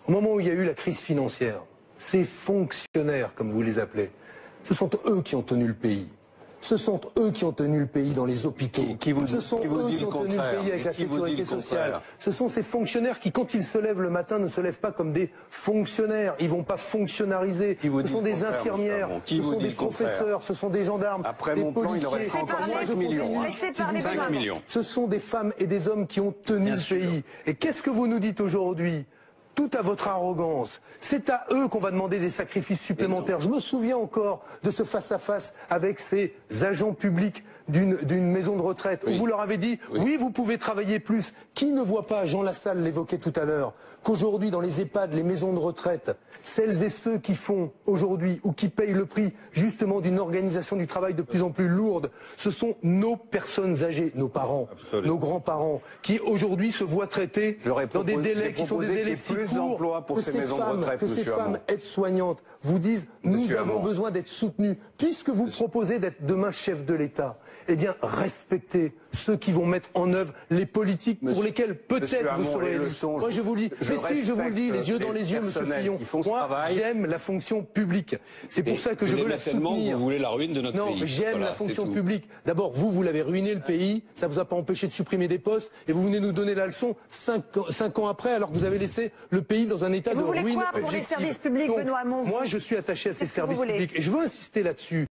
Au moment où il y a eu la crise financière, ces fonctionnaires, comme vous les appelez, ce sont eux qui ont tenu le pays. Ce sont eux qui ont tenu le pays dans les hôpitaux. Ce sont eux qui ont tenu le pays avec la sécurité sociale. Ce sont ces fonctionnaires qui, quand ils se lèvent le matin, ne se lèvent pas comme des fonctionnaires. Ils ne vont pas fonctionnariser. Ce sont des infirmières, ce sont des professeurs, ce sont des gendarmes, des policiers. Il restera encore 5 millions. 5 millions. Ce sont des femmes et des hommes qui ont tenu le pays. Et qu'est-ce que vous nous dites aujourd'hui ? Tout à votre arrogance. C'est à eux qu'on va demander des sacrifices supplémentaires. Je me souviens encore de ce face-à-face avec ces agents publics d'une maison de retraite, où vous leur avez dit, oui, vous pouvez travailler plus. Qui ne voit pas, Jean Lassalle l'évoquait tout à l'heure, qu'aujourd'hui, dans les EHPAD, les maisons de retraite, celles et ceux qui font aujourd'hui, ou qui payent le prix, justement, d'une organisation du travail de plus en plus lourde, ce sont nos personnes âgées, nos parents, nos grands-parents, qui aujourd'hui se voient traités dans des délais qui sont des délais si courts, pour ces maisons de retraite, que ces femmes aides-soignantes vous disent, nous avons besoin d'être soutenus. Puisque vous proposez d'être demain chef de l'État, eh bien, respectez ceux qui vont mettre en œuvre les politiques pour lesquelles peut-être vous serez élu. Moi, je vous le dis, mais si je vous le dis, les yeux dans les yeux, Monsieur Fillon, moi, j'aime la fonction publique. C'est pour ça que je veux la soutenir. Vous voulez la ruine de notre pays. Non, j'aime la fonction publique. D'abord, vous l'avez ruiné le pays, ça vous a pas empêché de supprimer des postes, et vous venez nous donner la leçon 5 ans après, alors que vous avez laissé le pays dans un état de ruine objective. Vous voulez quoi pour les services publics, Benoît Hamon ? Moi, je suis attaché à ces services publics, et je veux insister là-dessus.